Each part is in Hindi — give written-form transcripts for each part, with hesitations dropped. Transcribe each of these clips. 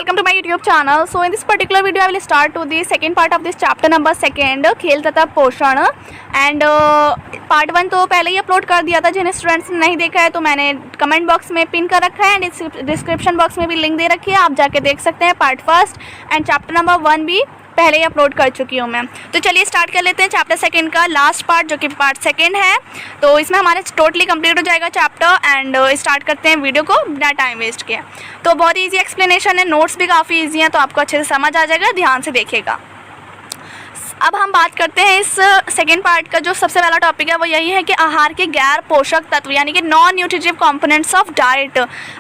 welcome to my YouTube channel. So in this particular video I will start to the second part of this chapter number 2 खेल तथा पोषण एंड पार्ट 1 तो पहले ही अपलोड कर दिया था। जिन स्टूडेंट्स ने नहीं देखा है तो मैंने कमेंट बॉक्स में पिन कर रखा है एंड डिस्क्रिप्शन बॉक्स में भी लिंक दे रखी है, आप जाके देख सकते हैं। पार्ट 1 एंड चैप्टर नंबर 1 भी पहले ही अपलोड कर चुकी हूँ मैं। तो चलिए स्टार्ट कर लेते हैं चैप्टर 2 का लास्ट पार्ट जो कि पार्ट 2 है। तो इसमें हमारे टोटली कंप्लीट हो जाएगा चैप्टर एंड स्टार्ट करते हैं वीडियो को बिना टाइम वेस्ट किए। तो बहुत इजी एक्सप्लेनेशन है, नोट्स भी काफ़ी इजी हैं तो आपको अच्छे से समझ आ जाएगा, ध्यान से देखिएगा। अब हम बात करते हैं इस सेकेंड पार्ट का। जो सबसे पहला टॉपिक है वो यही है कि आहार के गैर पोषक तत्व यानी कि non nutritive components of diet.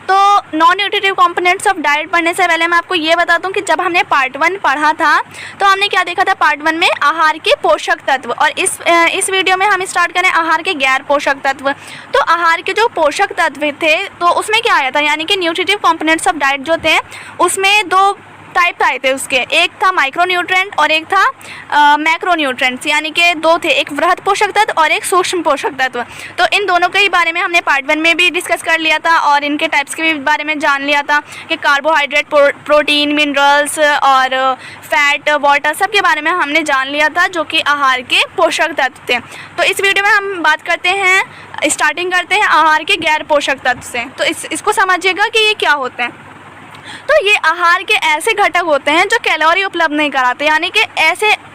तो non nutritive components of diet पढ़ने से पहले मैं आपको ये बता दूं कि जब हमने पार्ट 1 पढ़ा था तो हमने क्या देखा था पार्ट 1 में आहार के पोषक तत्व, और इस वीडियो में हम स्टार्ट करें आहार के गैर पोषक तत्व। तो आहार के जो पोषक तत्व थे तो उसमें क्या आया था, यानी कि न्यूट्रिटिव कंपोनेंट्स ऑफ डाइट जो थे उसमें 2 टाइप आए थे उसके, एक था माइक्रो न्यूट्रेंट और एक था मैक्रो न्यूट्रेंट्स, यानी कि 2 थे, एक वृहद पोषक तत्व और एक सूक्ष्म पोषक तत्व। तो इन दोनों के ही बारे में हमने पार्ट 1 में भी डिस्कस कर लिया था और इनके टाइप्स के भी बारे में जान लिया था कि कार्बोहाइड्रेट, प्रोटीन, मिनरल्स और फैट, वाटर सब के बारे में हमने जान लिया था जो कि आहार के पोषक तत्व थे। तो इस वीडियो में हम बात करते हैं, स्टार्टिंग करते हैं आहार के गैर पोषक तत्व से। तो इसको समझिएगा कि ये क्या होते हैं। तो ये आहार के ऐसे घटक होते हैं जो कैलोरी उपलब्ध नहीं कराते, यानी कि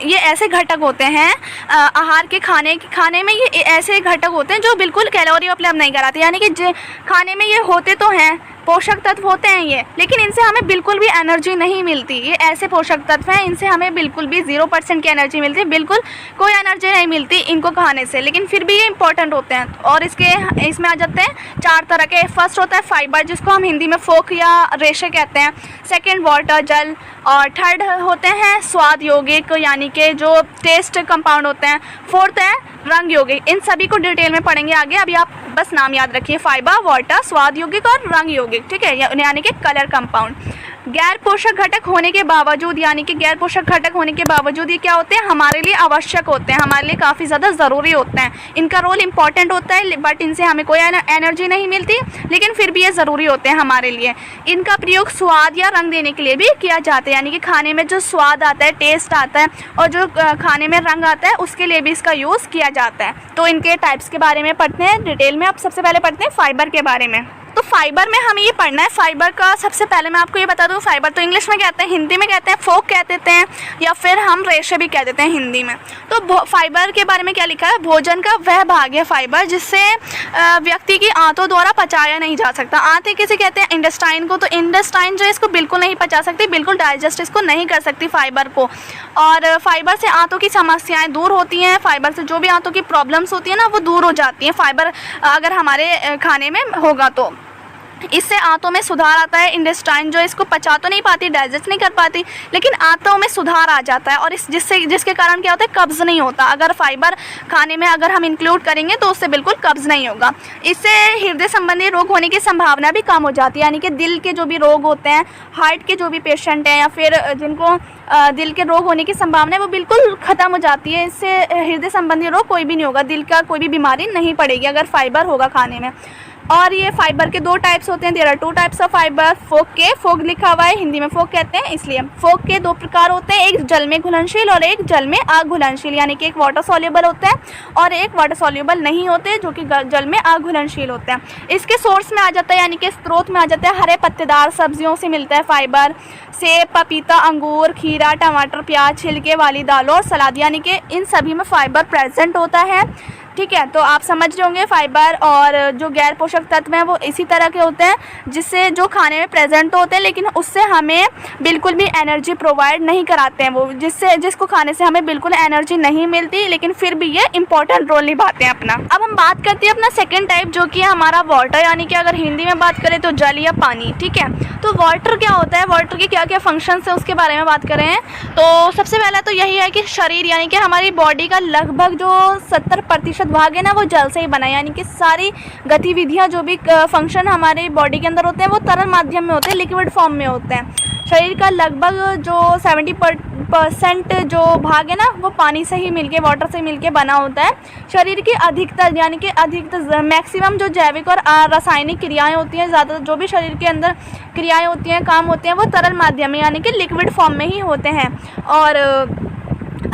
ये ऐसे घटक होते हैं आहार के खाने में ये ऐसे घटक होते हैं जो बिल्कुल कैलोरी उपलब्ध नहीं कराते, यानी कि खाने में ये होते तो हैं, पोषक तत्व होते हैं ये, लेकिन इनसे हमें बिल्कुल भी एनर्जी नहीं मिलती। ये ऐसे पोषक तत्व हैं इनसे हमें बिल्कुल भी 0% की एनर्जी मिलती है, बिल्कुल कोई एनर्जी नहीं मिलती इनको खाने से, लेकिन फिर भी ये इंपॉर्टेंट होते हैं। और इसमें आ जाते हैं 4 तरह के। फर्स्ट होता है फाइबर जिसको हम हिंदी में फोक या रेशे कहते हैं, सेकेंड वाटर जल, और थर्ड होते हैं स्वाद यौगिक यानी कि जो टेस्ट कंपाउंड होते हैं, फोर्थ है रंग यौगिक। इन सभी को डिटेल में पढ़ेंगे आगे, अभी आप बस नाम याद रखिए, फाइबर, वाटर, स्वाद यौगिक और रंग यौगिक, ठीक है, यानी कि कलर कंपाउंड। गैर पोषक घटक होने के बावजूद, यानी कि गैर पोषक घटक होने के बावजूद ये क्या होते हैं, हमारे लिए आवश्यक होते हैं, हमारे लिए काफ़ी ज़्यादा ज़रूरी होते हैं, इनका रोल इंपॉर्टेंट होता है, बट इनसे हमें कोई एनर्जी नहीं मिलती, लेकिन फिर भी ये ज़रूरी होते हैं हमारे लिए। इनका प्रयोग स्वाद या रंग देने के लिए भी किया जाता है, यानी कि खाने में जो स्वाद आता है, टेस्ट आता है और जो खाने में रंग आता है उसके लिए भी इसका यूज़ किया जाता है। तो इनके टाइप्स के बारे में पढ़ते हैं डिटेल में। अब सबसे पहले पढ़ते हैं फाइबर के बारे में। तो फाइबर में हमें ये पढ़ना है, फाइबर का सबसे पहले मैं आपको ये बता दूँ, फाइबर तो इंग्लिश में कहते हैं, हिंदी में कहते हैं फोक कह देते हैं, या फिर हम रेशे भी कह देते हैं हिंदी में। तो फाइबर के बारे में क्या लिखा है, भोजन का वह भाग है फाइबर जिससे व्यक्ति की आंतों द्वारा पचाया नहीं जा सकता। आंतें किसे कहते हैं, इंटेस्टाइन को। तो इंटेस्टाइन जो है इसको बिल्कुल नहीं पचा सकती, बिल्कुल डाइजेस्ट इसको नहीं कर सकती फाइबर को, और फाइबर से आंतों की समस्याएँ दूर होती हैं, फाइबर से जो भी आंतों की प्रॉब्लम्स होती है ना वो दूर हो जाती हैं, फाइबर अगर हमारे खाने में होगा तो। इससे आंतों में सुधार आता है। इंटेस्टाइन जो इसको पचा तो नहीं पाती, डाइजेस्ट नहीं कर पाती, लेकिन आंतों में सुधार आ जाता है, और जिसके कारण क्या होता है, कब्ज़ नहीं होता। अगर फाइबर खाने में अगर हम इंक्लूड करेंगे तो उससे बिल्कुल कब्ज़ नहीं होगा। इससे हृदय संबंधी रोग होने की संभावना भी कम हो जाती है, यानी कि दिल के जो भी रोग होते हैं, हार्ट के जो भी पेशेंट हैं या फिर जिनको दिल के रोग होने की संभावना है वो बिल्कुल ख़त्म हो जाती है। इससे हृदय संबंधी रोग कोई भी नहीं होगा, दिल का कोई भी बीमारी नहीं पड़ेगी अगर फाइबर होगा खाने में। और ये फाइबर के 2 टाइप्स होते हैं, there are 2 types of fibre. फोक लिखा हुआ है, हिंदी में फोक कहते हैं इसलिए। फोक के 2 प्रकार होते हैं, एक जल में घुलनशील और एक जल में अघुलनशील, यानी कि एक वाटर सॉल्युबल होता है और एक वाटर सॉल्युबल नहीं होते जो कि जल में अघुलनशील होते हैं। इसके सोर्स में आ जाता है, यानी कि स्रोत में आ जाता है, हरे पत्तेदार सब्जियों से मिलता है फाइबर, सेब, पपीता, अंगूर, खीरा, टमाटर, प्याज, छिलके वाली दालों और सलाद, यानी कि इन सभी में फाइबर प्रेजेंट होता है, ठीक है। तो आप समझ रहे होंगे फाइबर और जो गैर पोषक तत्व हैं वो इसी तरह के होते हैं जिससे जो खाने में प्रेजेंट होते हैं, लेकिन उससे हमें बिल्कुल भी एनर्जी प्रोवाइड नहीं कराते हैं, वो जिसको खाने से हमें बिल्कुल एनर्जी नहीं मिलती, लेकिन फिर भी ये इंपॉर्टेंट रोल निभाते हैं अपना। अब हम बात करते हैं अपना सेकेंड टाइप जो कि हमारा वाटर, यानी कि अगर हिंदी में बात करें तो जल या पानी, ठीक है। तो वाटर क्या होता है, वाटर के क्या क्या फंक्शंस है उसके बारे में बात करें तो सबसे पहला तो यही है कि शरीर यानी कि हमारी बॉडी का लगभग जो 70% भाग है ना वो जल से ही बना है, यानी कि सारी गतिविधियाँ जो भी फंक्शन हमारे बॉडी के अंदर होते हैं वो तरल माध्यम में होते हैं, लिक्विड फॉर्म में होते हैं। शरीर का लगभग जो 70% जो भाग है ना वो पानी से ही मिलके, वाटर से मिलके बना होता है। शरीर की अधिकतर यानी कि अधिकतर मैक्सिमम जो जैविक और रासायनिक क्रियाएं होती हैं, ज़्यादा जो भी शरीर के अंदर क्रियाएं होती हैं, काम होते हैं, वो तरल माध्यम में यानी कि लिक्विड फॉर्म में ही होते हैं। और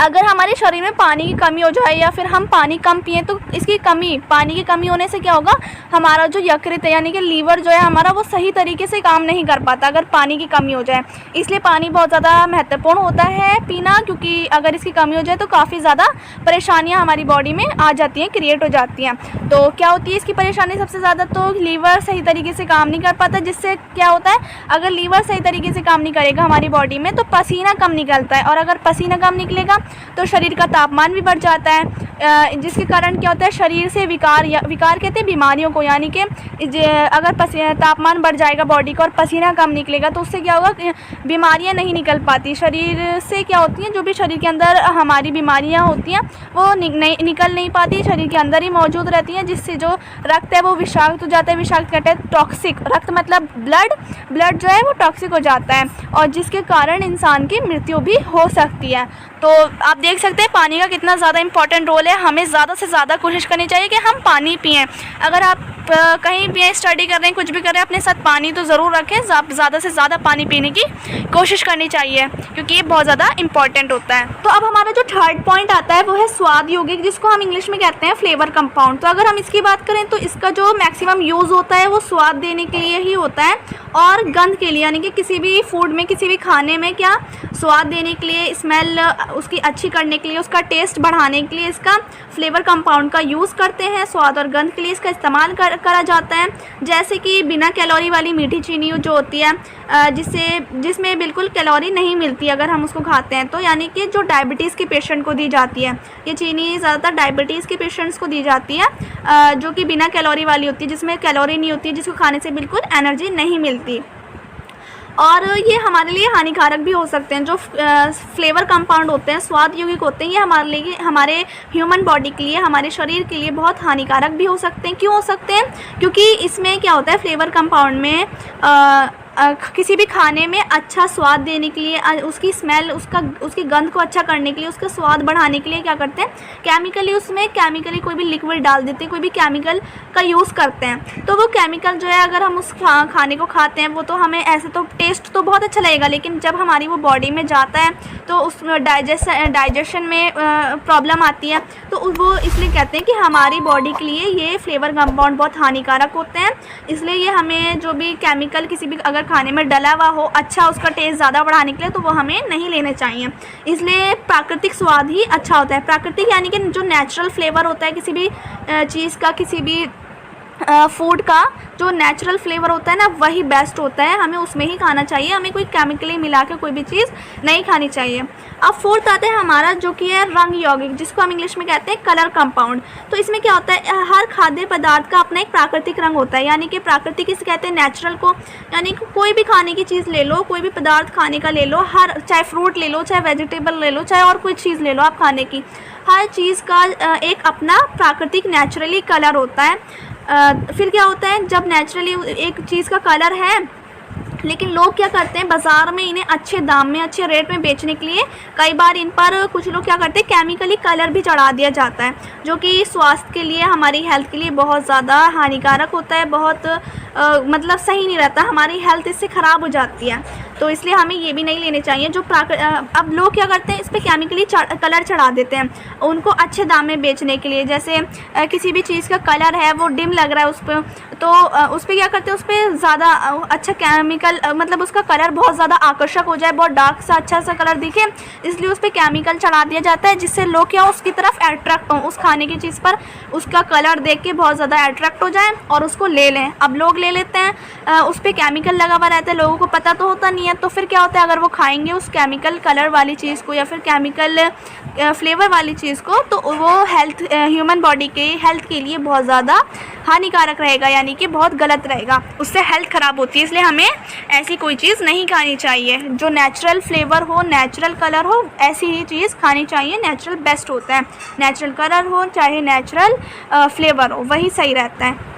अगर हमारे शरीर में पानी की कमी हो जाए या फिर हम पानी कम पिएं तो इसकी कमी, पानी की कमी होने से क्या होगा, हमारा जो यकृत है यानी कि लीवर जो है हमारा वो सही तरीके से काम नहीं कर पाता अगर पानी की कमी हो जाए। इसलिए पानी बहुत ज़्यादा महत्वपूर्ण होता है पीना, क्योंकि अगर इसकी कमी हो जाए तो काफ़ी ज़्यादा परेशानियाँ हमारी बॉडी में आ जाती हैं, क्रिएट हो जाती हैं। तो क्या होती है इसकी परेशानी सबसे ज़्यादा, तो लीवर सही तरीके से काम नहीं कर पाता, जिससे क्या होता है अगर लीवर सही तरीके से काम नहीं करेगा हमारी बॉडी में तो पसीना कम निकलता है, और अगर पसीना कम निकलेगा तो शरीर का तापमान भी बढ़ जाता है, जिसके कारण क्या होता है शरीर से विकार कहते हैं बीमारियों को, यानी कि अगर तापमान बढ़ जाएगा बॉडी का और पसीना कम निकलेगा तो उससे क्या होगा, बीमारियां नहीं निकल पाती शरीर से। क्या होती हैं जो भी शरीर के अंदर हमारी बीमारियां होती हैं वो निकल नहीं पाती, शरीर के अंदर ही मौजूद रहती हैं, जिससे जो रक्त है वो विषाक्त हो जाता है। विषाक्त कहते हैं टॉक्सिक, रक्त मतलब ब्लड जो है वो टॉक्सिक हो जाता है, और जिसके कारण इंसान की मृत्यु भी हो सकती है। तो आप देख सकते हैं पानी का कितना ज़्यादा इंपॉर्टेंट रोल है। हमें ज़्यादा से ज़्यादा कोशिश करनी चाहिए कि हम पानी पिएं। अगर आप कहीं भी स्टडी कर रहे हैं, कुछ भी कर रहे हैं, अपने साथ पानी तो ज़रूर रखें। ज़्यादा से ज़्यादा पानी पीने की कोशिश करनी चाहिए, क्योंकि ये बहुत ज़्यादा इंपॉर्टेंट होता है। तो अब हमारा जो थर्ड पॉइंट आता है वो है स्वाद यौगिक, जिसको हम इंग्लिश में कहते हैं फ्लेवर कंपाउंड। तो अगर हम इसकी बात करें तो इसका जो मैक्सिमम यूज़ होता है वो स्वाद देने के लिए ही होता है और गंध के लिए, यानी कि किसी भी फूड में, किसी भी खाने में क्या स्वाद देने के लिए, स्मेल उसकी अच्छी करने के लिए, उसका टेस्ट बढ़ाने के लिए इसका फ्लेवर कंपाउंड का यूज़ करते हैं। स्वाद और गंध के लिए इसका इस्तेमाल करा जाता है। जैसे कि बिना कैलोरी वाली मीठी चीनी जो होती है, जिसमें बिल्कुल कैलोरी नहीं मिलती अगर हम उसको खाते हैं तो, यानी कि जो डायबिटीज़ के पेशेंट को दी जाती है, ये चीनी ज़्यादातर डायबिटीज़ के पेशेंट्स को दी जाती है, जो कि बिना कैलोरी वाली होती है, जिसमें कैलोरी नहीं होती है, जिसको खाने से बिल्कुल एनर्जी नहीं मिलती। और ये हमारे लिए हानिकारक भी हो सकते हैं। जो फ्लेवर कंपाउंड होते हैं, स्वाद यौगिक होते हैं, ये हमारे ह्यूमन बॉडी के लिए, हमारे शरीर के लिए बहुत हानिकारक भी हो सकते हैं। क्यों हो सकते हैं? क्योंकि इसमें क्या होता है फ्लेवर कंपाउंड में किसी भी खाने में अच्छा स्वाद देने के लिए, उसकी स्मेल, उसकी गंध को अच्छा करने के लिए, उसका स्वाद बढ़ाने के लिए क्या करते हैं, केमिकली कोई भी लिक्विड डाल देते हैं, कोई भी केमिकल का यूज़ करते हैं। तो वो केमिकल जो है अगर हम उस खाने को खाते हैं वो तो हमें ऐसे तो टेस्ट तो बहुत अच्छा लगेगा, लेकिन जब हमारी वो बॉडी में जाता है तो उस डाइजेशन में प्रॉब्लम आती है। तो वो इसलिए कहते हैं कि हमारी बॉडी के लिए ये फ्लेवर कंपाउंड बहुत हानिकारक होते हैं। इसलिए ये हमें जो भी केमिकल किसी भी अगर खाने में डला हुआ हो, अच्छा उसका टेस्ट ज़्यादा बढ़ाने के लिए, तो वो हमें नहीं लेने चाहिए। इसलिए प्राकृतिक स्वाद ही अच्छा होता है। प्राकृतिक यानी कि जो नेचुरल फ्लेवर होता है किसी भी चीज़ का, किसी भी फूड का जो नेचुरल फ्लेवर होता है ना, वही बेस्ट होता है, हमें उसमें ही खाना चाहिए। हमें कोई केमिकली मिला के कोई भी चीज़ नहीं खानी चाहिए। अब फोर्थ आता है हमारा जो कि है रंग यौगिक, जिसको हम इंग्लिश में कहते हैं कलर कंपाउंड। तो इसमें क्या होता है, हर खाद्य पदार्थ का अपना एक प्राकृतिक रंग होता है, यानी कि प्राकृतिक इसे कहते हैं नेचुरल को, यानी कि कोई भी खाने की चीज़ ले लो, कोई भी पदार्थ खाने का ले लो, चाहे फ्रूट ले लो, चाहे वेजिटेबल ले लो, चाहे और कोई चीज़ ले लो आप खाने की, हर चीज़ का एक अपना प्राकृतिक नेचुरली कलर होता है। फिर क्या होता है, जब नेचुरली एक चीज़ का कलर है, लेकिन लोग क्या करते हैं बाज़ार में इन्हें अच्छे दाम में, अच्छे रेट में बेचने के लिए कई बार इन पर कुछ लोग क्या करते हैं केमिकली कलर भी चढ़ा दिया जाता है, जो कि स्वास्थ्य के लिए, हमारी हेल्थ के लिए बहुत ज़्यादा हानिकारक होता है, बहुत मतलब सही नहीं रहता, हमारी हेल्थ इससे ख़राब हो जाती है। तो इसलिए हमें ये भी नहीं लेने चाहिए। जो अब लोग क्या करते हैं, इस पर केमिकली कलर चढ़ा देते हैं उनको अच्छे दाम में बेचने के लिए। जैसे किसी भी चीज़ का कलर है वो डिम लग रहा है उस पर, तो उस पर क्या करते हैं, उस पर ज़्यादा अच्छा केमिकल, मतलब उसका कलर बहुत ज़्यादा आकर्षक हो जाए, बहुत डार्क सा अच्छा सा कलर दिखे, इसलिए उस पर केमिकल चढ़ा दिया जाता है, जिससे लोग क्या उसकी तरफ अट्रैक्ट हों, उस खाने की चीज़ पर उसका कलर देख के बहुत ज़्यादा अट्रैक्ट हो जाए और उसको ले लें। अब लोग ले लेते हैं, उस पर केमिकल लगा हुआ रहता है, लोगों को पता तो होता नहीं है, तो फिर क्या होता है, अगर वो खाएंगे उस केमिकल कलर वाली चीज़ को या फिर केमिकल फ्लेवर वाली चीज़ को, तो वो ह्यूमन बॉडी के हेल्थ के लिए बहुत ज़्यादा हानिकारक रहेगा, यानी कि बहुत गलत रहेगा, उससे हेल्थ ख़राब होती है। इसलिए हमें ऐसी कोई चीज़ नहीं खानी चाहिए। जो नेचुरल फ्लेवर हो, नेचुरल कलर हो, ऐसी ही चीज़ खानी चाहिए। नेचुरल बेस्ट होता है, नेचुरल कलर हो चाहे नेचुरल फ्लेवर हो, वही सही रहता है।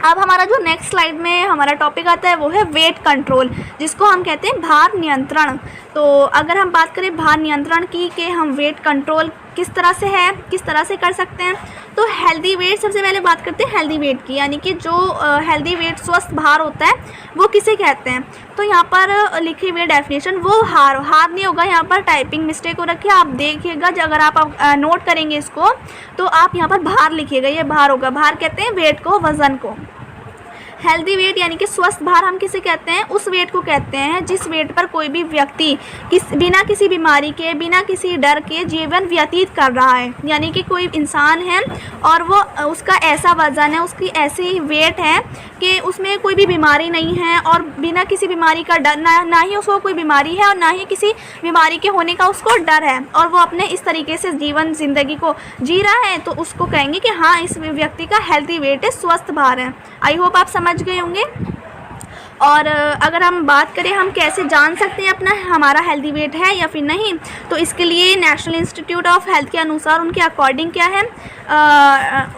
अब हमारा जो नेक्स्ट स्लाइड में हमारा टॉपिक आता है वो है वेट कंट्रोल, जिसको हम कहते हैं भार नियंत्रण। तो अगर हम बात करें भार नियंत्रण की कि हम वेट कंट्रोल किस तरह से है, किस तरह से कर सकते हैं, तो हेल्दी वेट, सबसे पहले बात करते हैं हेल्दी वेट की, यानी कि जो हेल्दी वेट स्वस्थ भार होता है वो किसे कहते हैं। तो यहाँ पर लिखी हुई डेफिनेशन, वो हार नहीं होगा, यहाँ पर टाइपिंग मिस्टेक हो रखी है, आप देखिएगा। अगर आप नोट करेंगे इसको तो आप यहाँ पर भार लिखिएगा, ये भार होगा। भार कहते हैं वेट को, वज़न को। हेल्दी वेट यानी कि स्वस्थ भार हम किसे कहते हैं, उस वेट को कहते हैं जिस वेट पर कोई भी व्यक्ति बिना किसी बीमारी के, बिना किसी डर के जीवन व्यतीत कर रहा है। यानी कि कोई इंसान है और वो उसका ऐसा वज़न है, उसकी ऐसी वेट है कि उसमें कोई भी बीमारी नहीं है और बिना किसी बीमारी का डर, ना ही उसको कोई बीमारी है और ना ही किसी बीमारी के होने का उसको डर है, और वो अपने इस तरीके से ज़िंदगी को जी रहा है, तो उसको कहेंगे कि हाँ, इस व्यक्ति का हेल्दी वेट है, स्वस्थ भार है। आई होप आप समझ गए होंगे। और अगर हम बात करें हम कैसे जान सकते हैं अपना हमारा हेल्दी वेट है या फिर नहीं, तो इसके लिए नेशनल इंस्टीट्यूट ऑफ हेल्थ के अनुसार उनके अकॉर्डिंग क्या है,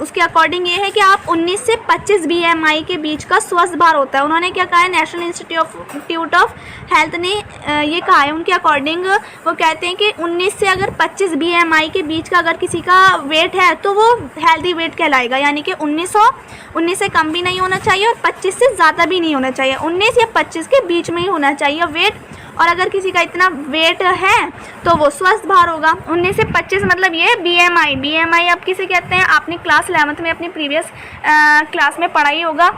उसके अकॉर्डिंग ये है कि आप 19 से 25 BMI के बीच का स्वस्थ भार होता है। उन्होंने क्या कहा है, नेशनल इंस्टीट्यूट ऑफ हेल्थ ने ये कहा है, उनके अकॉर्डिंग वो कहते हैं कि 19 से अगर 25 BMI के बीच का अगर किसी का वेट है तो वो हेल्दी वेट कहलाएगा। यानी कि 19 से कम भी नहीं होना चाहिए और 25 से ज़्यादा भी नहीं होना चाहिए, 19 या 25 के बीच में ही होना चाहिए वेट। और अगर किसी का इतना वेट है तो वो स्वस्थ भार होगा। 19 से 25 मतलब ये BMI आप किसे कहते हैं, आपने क्लास 11th में अपनी प्रीवियस क्लास में पढ़ा ही होगा।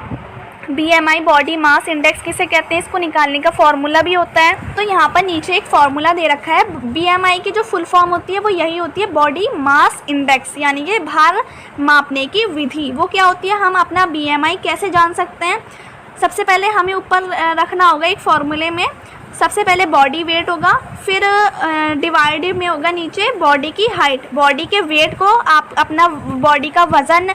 BMI बॉडी मास इंडेक्स किसे कहते हैं, इसको निकालने का फॉर्मूला भी होता है। तो यहाँ पर नीचे एक फॉर्मूला दे रखा है। BMI की जो फुल फॉर्म होती है वो यही होती है, बॉडी मास इंडेक्स, यानी कि भार मापने की विधि। वो क्या होती है, हम अपना BMI कैसे जान सकते हैं। सबसे पहले हमें ऊपर रखना होगा एक फॉर्मूले में, सबसे पहले बॉडी वेट होगा, फिर डिवाइडेड में होगा नीचे बॉडी की हाइट। बॉडी के वेट को आप अपना बॉडी का वज़न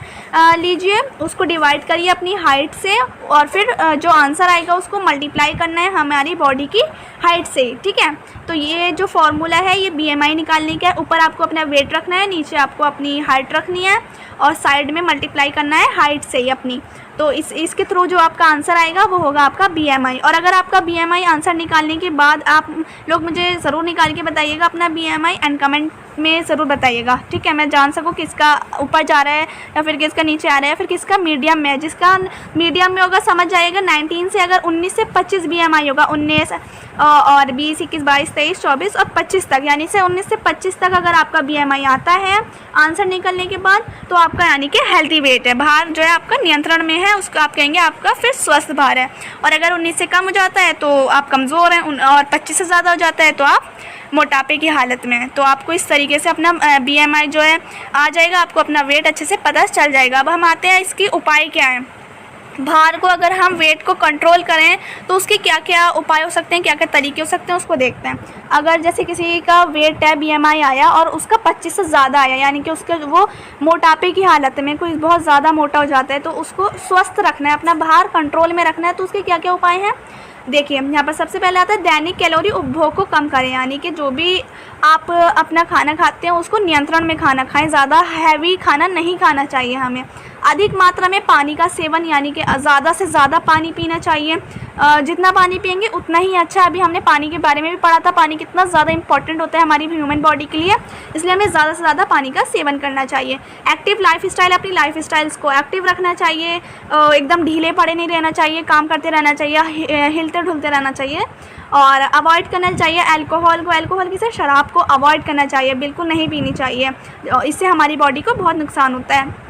लीजिए, उसको डिवाइड करिए अपनी हाइट से, और फिर जो आंसर आएगा उसको मल्टीप्लाई करना है हमारी बॉडी की हाइट से। ठीक है, तो ये जो फॉर्मूला है ये BMI निकालने का है। ऊपर आपको अपना वेट रखना है, नीचे आपको अपनी हाइट रखनी है और साइड में मल्टीप्लाई करना है हाइट से ही अपनी। तो इसके थ्रू जो आपका आंसर आएगा वो होगा आपका BMI। और अगर आपका BMI आंसर निकालने के बाद आप लोग मुझे ज़रूर निकाल के बताइएगा अपना BMI एंड कमेंट में ज़रूर बताइएगा। ठीक है, मैं जान सकूँ किसका ऊपर जा रहा है या फिर किसका नीचे आ रहा है, फिर किसका मीडियम में। जिसका मीडियम में होगा समझ जाएगा 19 से अगर 19 से 25 BMI होगा, 19 और 20, 21, 22, 23, 24 और 25 तक, यानी से 19 से 25 तक अगर आपका BMI आता है आंसर निकलने के बाद, तो आपका यानी कि हेल्दी वेट है, भार जो है आपका नियंत्रण में है, उसको आप कहेंगे आपका फिर स्वस्थ भार है। और अगर 19 से कम हो जाता है तो आप कमज़ोर हैं, और 25 से ज़्यादा हो जाता है तो आप मोटापे की हालत में है। तो आपको इस तरीके से अपना BMI जो है आ जाएगा, आपको अपना वेट अच्छे से पता चल जाएगा। अब हम आते हैं इसकी उपाय क्या है। भार को अगर हम वेट को कंट्रोल करें तो उसके क्या क्या उपाय हो सकते हैं, क्या क्या तरीके हो सकते हैं, उसको देखते हैं। अगर जैसे किसी का वेट है, BMI आया और उसका 25 से ज़्यादा आया, यानी कि उसके वो मोटापे की हालत में, कोई बहुत ज़्यादा मोटा हो जाता है, तो उसको स्वस्थ रखना है, अपना भार कंट्रोल में रखना है। तो उसके क्या क्या उपाय हैं देखिए। यहाँ पर सबसे पहले आता है दैनिक कैलोरी उपभोग को कम करें, यानी कि जो भी आप अपना खाना खाते हैं उसको नियंत्रण में खाना खाएं, ज़्यादा हैवी खाना नहीं खाना चाहिए हमें। अधिक मात्रा में पानी का सेवन, यानी कि ज़्यादा से ज़्यादा पानी पीना चाहिए, जितना पानी पिएंगे उतना ही अच्छा। अभी हमने पानी के बारे में भी पढ़ा था, पानी कितना ज़्यादा इंपॉर्टेंट होता है हमारी ह्यूमन बॉडी के लिए, इसलिए हमें ज़्यादा से ज़्यादा पानी का सेवन करना चाहिए। एक्टिव लाइफस्टाइल, अपनी लाइफस्टाइल्स को एक्टिव रखना चाहिए, एकदम ढीले पड़े नहीं रहना चाहिए, काम करते रहना चाहिए, हिलते ढुलते रहना चाहिए। और अवॉइड करना चाहिए अल्कोहल को, अल्कोहल किसे, शराब को अवॉइड करना चाहिए, बिल्कुल नहीं पीनी चाहिए, इससे हमारी बॉडी को बहुत नुकसान होता है।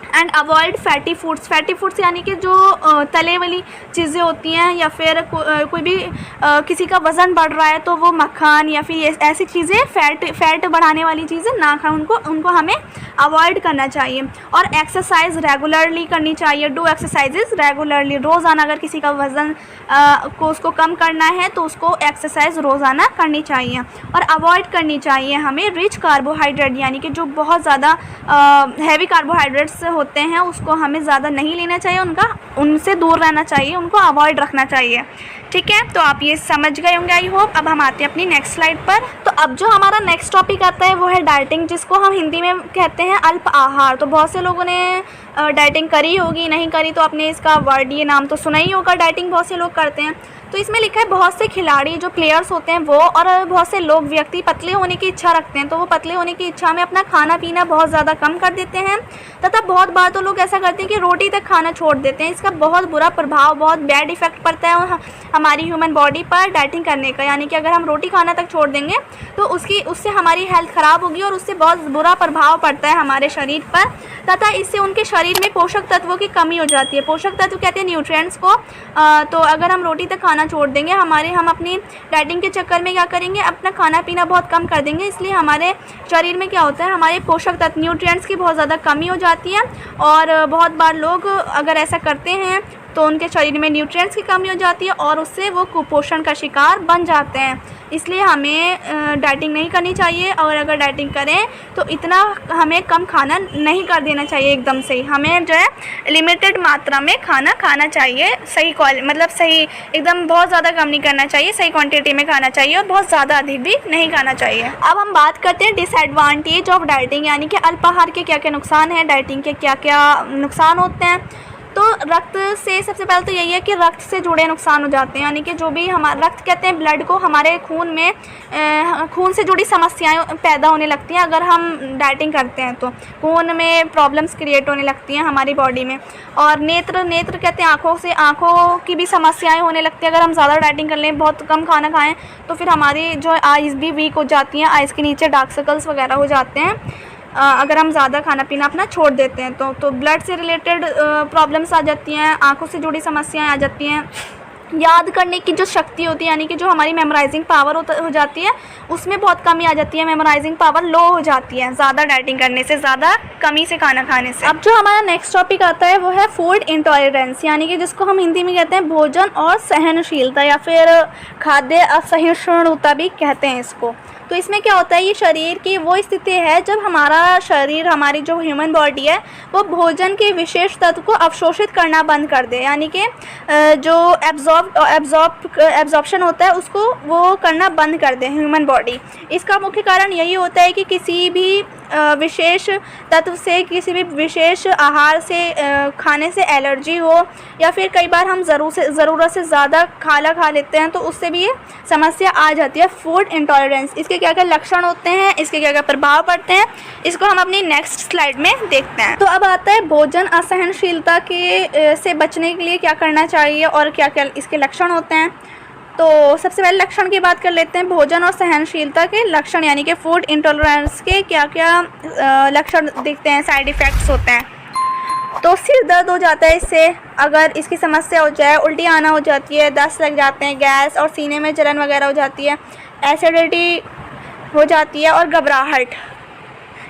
And avoid fatty foods, fatty foods यानी कि जो तले वाली चीज़ें होती हैं, या फिर कोई भी किसी का वज़न बढ़ रहा है तो वो मक्खन या फिर ऐसी चीज़ें फैट बढ़ाने वाली चीज़ें ना खाएं, उनको हमें अवॉइड करना चाहिए। और एक्सरसाइज रेगुलरली करनी चाहिए, डू एक्सरसाइजेज रेगुलरली। रोज़ाना अगर किसी का वज़न को उसको कम करना है तो उसको एक्सरसाइज रोज़ाना करनी चाहिए। और अवॉइड करनी चाहिए हमें रिच कार्बोहाइड्रेट, यानी कि जो बहुत ज़्यादा हैवी कार्बोहाइड्रेट्स होते हैं उसको हमें ज़्यादा नहीं लेना चाहिए, उनसे दूर रहना चाहिए, उनको अवॉइड रखना चाहिए। ठीक है, तो आप ये समझ गए होंगे आई होप। अब हम आते हैं अपनी नेक्स्ट स्लाइड पर। तो अब जो हमारा नेक्स्ट टॉपिक आता है वो है डाइटिंग, जिसको हम हिंदी में कहते हैं अल्प आहार। तो बहुत से लोगों ने डाइटिंग करी होगी, नहीं करी तो आपने इसका वर्ड ये नाम तो सुना ही होगा। डाइटिंग बहुत से लोग करते हैं। तो इसमें लिखा है बहुत से खिलाड़ी जो प्लेयर्स होते हैं वो और बहुत से लोग व्यक्ति पतले होने की इच्छा रखते हैं, तो वो पतले होने की इच्छा में अपना खाना पीना बहुत ज़्यादा कम कर देते हैं, तथा बहुत बार तो लोग ऐसा करते हैं कि रोटी तक खाना छोड़ देते हैं। इसका बहुत बुरा प्रभाव, बहुत बैड इफेक्ट पड़ता है हमारी ह्यूमन बॉडी पर डाइटिंग करने का। यानी कि अगर हम रोटी खाना तक छोड़ देंगे तो उससे हमारी हेल्थ ख़राब होगी और उससे बहुत बुरा प्रभाव पड़ता है हमारे शरीर पर, तथा इससे उनके शरीर में पोषक तत्वों की कमी हो जाती है। पोषक तत्व कहते हैं न्यूट्रिएंट्स को। तो अगर हम रोटी तक खाना छोड़ देंगे, हम अपनी डाइटिंग के चक्कर में क्या करेंगे, अपना खाना पीना बहुत कम कर देंगे, इसलिए हमारे शरीर में क्या होता है, हमारे पोषक तत्व न्यूट्रिएंट्स की बहुत ज़्यादा कमी हो जाती है। और बहुत बार लोग अगर ऐसा करते हैं तो उनके शरीर में न्यूट्रिएंट्स की कमी हो जाती है और उससे वो कुपोषण का शिकार बन जाते हैं। इसलिए हमें डाइटिंग नहीं करनी चाहिए, और अगर डाइटिंग करें तो इतना हमें कम खाना नहीं कर देना चाहिए एकदम से ही। हमें जो है लिमिटेड मात्रा में खाना चाहिए, सही मतलब सही एकदम बहुत ज़्यादा कम नहीं करना चाहिए, सही क्वांटिटी में खाना चाहिए और बहुत ज़्यादा अधिक भी नहीं खाना चाहिए। अब हम बात करते हैं डिसएडवांटेज ऑफ डाइटिंग, यानी कि अल्पाहार के क्या क्या नुकसान हैं, डाइटिंग के क्या क्या नुकसान होते हैं। तो रक्त से सबसे पहले तो यही है कि रक्त से जुड़े नुकसान हो जाते हैं, यानी कि जो भी हमारा रक्त कहते हैं ब्लड को, हमारे खून में खून से जुड़ी समस्याएं पैदा होने लगती हैं अगर हम डाइटिंग करते हैं, तो खून में प्रॉब्लम्स क्रिएट होने लगती हैं हमारी बॉडी में। और नेत्र कहते हैं आँखों की भी समस्याएं होने लगती हैं अगर हम ज़्यादा डाइटिंग कर लें, बहुत कम खाना खाएँ तो फिर हमारी जो आइज़ भी वीक हो जाती हैं, आइज़ के नीचे डार्क सर्कल्स वगैरह हो जाते हैं अगर हम ज़्यादा खाना पीना अपना छोड़ देते हैं तो ब्लड से रिलेटेड प्रॉब्लम्स आ जाती हैं, आँखों से जुड़ी समस्याएं आ जाती हैं। याद करने की जो शक्ति होती है, यानी कि जो हमारी मेमोराइजिंग पावर हो जाती है, उसमें बहुत कमी आ जाती है, मेमोराइजिंग पावर लो हो जाती है ज़्यादा डाइटिंग करने से, ज़्यादा कमी से खाना खाने से। अब जो हमारा नेक्स्ट टॉपिक आता है वो है फूड इंटॉलरेंस, यानी कि जिसको हम हिंदी में कहते हैं भोजन और सहनशीलता, या फिर खाद्य असहिष्णुता भी कहते हैं इसको। तो इसमें क्या होता है, ये शरीर की वो स्थिति है जब हमारा शरीर, हमारी जो ह्यूमन बॉडी है वो भोजन के विशेष तत्व को अवशोषित करना बंद कर दे, यानी कि जो एब्जॉर्प्शन होता है उसको वो करना बंद कर दे ह्यूमन बॉडी। इसका मुख्य कारण यही होता है कि किसी भी विशेष तत्व से, किसी भी विशेष आहार से खाने से एलर्जी हो, या फिर कई बार हम ज़रूरत से ज़्यादा खाना खा लेते हैं तो उससे भी ये समस्या आ जाती है, फूड इंटॉलरेंस। इसके क्या क्या लक्षण होते हैं, इसके क्या क्या प्रभाव पड़ते हैं, इसको हम अपनी नेक्स्ट स्लाइड में देखते हैं। तो अब आता है भोजन असहनशीलता के से बचने के लिए क्या करना चाहिए और क्या क्या इसके लक्षण होते हैं। तो सबसे पहले लक्षण की बात कर लेते हैं, भोजन और सहनशीलता के लक्षण, यानी कि फूड इंटॉलरेंस के क्या क्या लक्षण दिखते हैं, साइड इफ़ेक्ट्स होते हैं। तो सिर दर्द हो जाता है इससे, अगर इसकी समस्या हो जाए, उल्टी आना हो जाती है, दस्त लग जाते हैं, गैस और सीने में जलन वगैरह हो जाती है, एसिडिटी हो जाती है और घबराहट,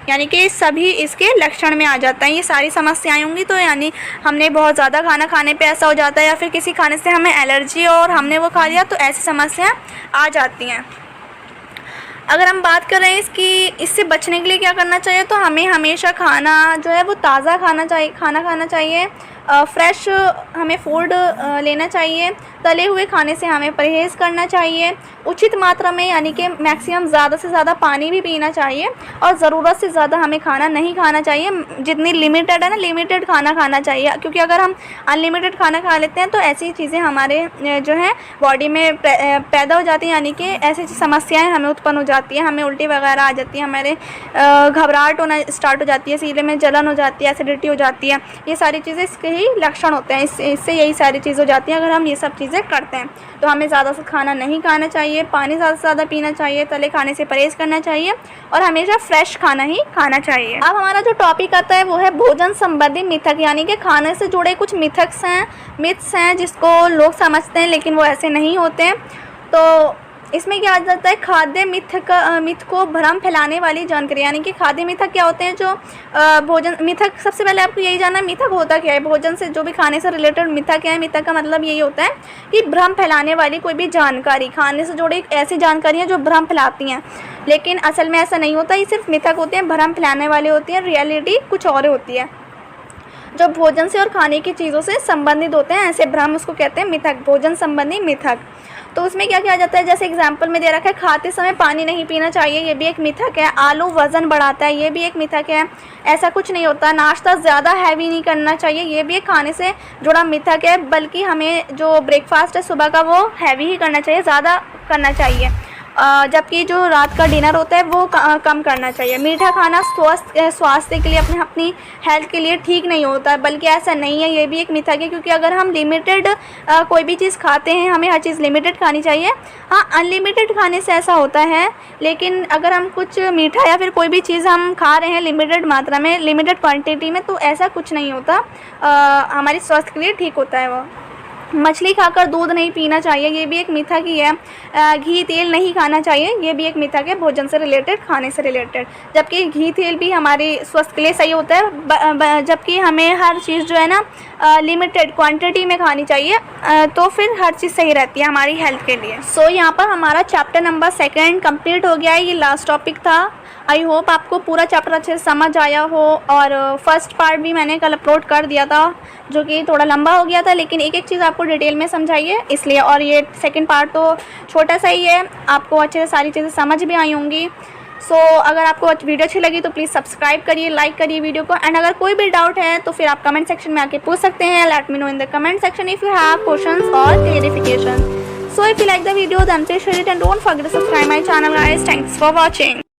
यानी कि सभी इसके लक्षण में आ जाता है। ये सारी समस्याएं होंगी, तो यानी हमने बहुत ज़्यादा खाना खाने पे ऐसा हो जाता है, या फिर किसी खाने से हमें एलर्जी और हमने वो खा लिया, तो ऐसी समस्याएं आ जाती हैं। अगर हम बात कर रहे हैं इससे बचने के लिए क्या करना चाहिए, तो हमें हमेशा खाना जो है वो ताज़ा खाना चाहिए, फ्रेश हमें फूड लेना चाहिए, तले हुए खाने से हमें परहेज़ करना चाहिए, उचित मात्रा में, यानी कि मैक्सिमम ज़्यादा से ज़्यादा पानी भी पीना चाहिए, और ज़रूरत से ज़्यादा हमें खाना नहीं खाना चाहिए। जितनी लिमिटेड है ना, लिमिटेड खाना खाना चाहिए, क्योंकि अगर हम अनलिमिटेड खाना खा लेते हैं तो ऐसी चीज़ें हमारे जो है बॉडी में पैदा हो जाती हैं, यानी कि ऐसी समस्याएँ हमें उत्पन्न हो जाती है, हमें उल्टी वगैरह आ जाती है, हमारे घबराहट होना स्टार्ट हो जाती है, सीने में जलन हो जाती है, एसिडिटी हो जाती है। ये सारी चीज़ें इसके ही लक्षण होते हैं, इससे यही सारी चीज़ हो जाती है अगर हम ये सब चीज़ें करते हैं। तो हमें ज़्यादा से खाना नहीं खाना चाहिए, पानी ज़्यादा से ज़्यादा पीना चाहिए, तले खाने से परहेज़ करना चाहिए, और हमेशा फ्रेश खाना ही खाना चाहिए। अब हमारा जो टॉपिक आता है वो है भोजन संबंधी मिथक, यानी कि खाने से जुड़े कुछ मिथ्स हैं जिसको लोग समझते हैं लेकिन वो ऐसे नहीं होते हैं। तो इसमें क्या आ जाता है, खाद्य मिथ को भ्रम फैलाने वाली जानकारी, यानी कि खाद्य मिथक क्या होते हैं, जो भोजन मिथक, सबसे पहले आपको यही जानना मिथक होता क्या है। भोजन से जो भी खाने से रिलेटेड मिथक है, मिथक का मतलब यही होता है कि भ्रम फैलाने वाली कोई भी जानकारी, खाने से जुड़ी ऐसी जानकारियाँ जो भ्रम फैलाती हैं, लेकिन असल में ऐसा नहीं होता, ये सिर्फ मिथक होते हैं, भ्रम फैलाने वाले होती हैं, रियलिटी कुछ और होती है। जो भोजन से और खाने की चीज़ों से संबंधित होते हैं, ऐसे भ्रम उसको कहते हैं मिथक, भोजन संबंधी मिथक। तो उसमें क्या किया जाता है, जैसे एग्जाम्पल में दे रखा है, खाते समय पानी नहीं पीना चाहिए, ये भी एक मिथक है। आलू वज़न बढ़ाता है, ये भी एक मिथक है, ऐसा कुछ नहीं होता। नाश्ता ज़्यादा हैवी नहीं करना चाहिए, ये भी एक खाने से जुड़ा मिथक है, बल्कि हमें जो ब्रेकफास्ट है सुबह का वो हैवी ही करना चाहिए, ज़्यादा करना चाहिए, जबकि जो रात का डिनर होता है वो कम करना चाहिए। मीठा खाना स्वास्थ्य के लिए, अपनी हेल्थ के लिए ठीक नहीं होता है, बल्कि ऐसा नहीं है, ये भी एक मिथक है, क्योंकि अगर हम लिमिटेड कोई भी चीज़ खाते हैं, हमें हर चीज़ लिमिटेड खानी चाहिए। हाँ, अनलिमिटेड खाने से ऐसा होता है, लेकिन अगर हम कुछ मीठा या फिर कोई भी चीज़ हम खा रहे हैं लिमिटेड मात्रा में, लिमिटेड क्वान्टिटी में, तो ऐसा कुछ नहीं होता, हमारे स्वास्थ्य के लिए ठीक होता है वो। मछली खाकर दूध नहीं पीना चाहिए, ये भी एक मिथक ही है। घी तेल नहीं खाना चाहिए, ये भी एक मिथक है, भोजन से रिलेटेड, खाने से रिलेटेड, जबकि घी तेल भी हमारे स्वास्थ्य के लिए सही होता है, जबकि हमें हर चीज़ जो है ना लिमिटेड क्वांटिटी में खानी चाहिए, तो फिर हर चीज़ सही रहती है हमारी हेल्थ के लिए। सो यहाँ पर हमारा चैप्टर नंबर 2 कंप्लीट हो गया है, ये लास्ट टॉपिक था। आई होप आपको पूरा चैप्टर अच्छे से समझ आया हो, और फर्स्ट पार्ट भी मैंने कल अपलोड कर दिया था, जो कि थोड़ा लंबा हो गया था, लेकिन एक एक चीज़ आपको डिटेल में समझाई है इसलिए, और ये सेकंड पार्ट तो छोटा सा ही है, आपको अच्छे से सारी चीज़ें समझ भी आई होंगी। सो अगर आपको वीडियो अच्छी लगी तो प्लीज़ सब्सक्राइब करिए, लाइक करिए वीडियो को, एंड अगर कोई भी डाउट है तो फिर आप कमेंट सेक्शन में आके पूछ सकते हैं। Let me know in the comment section if you have questions और clarification. So if you like the video, then please share it and don't forget to subscribe my channel guys. Thanks for watching.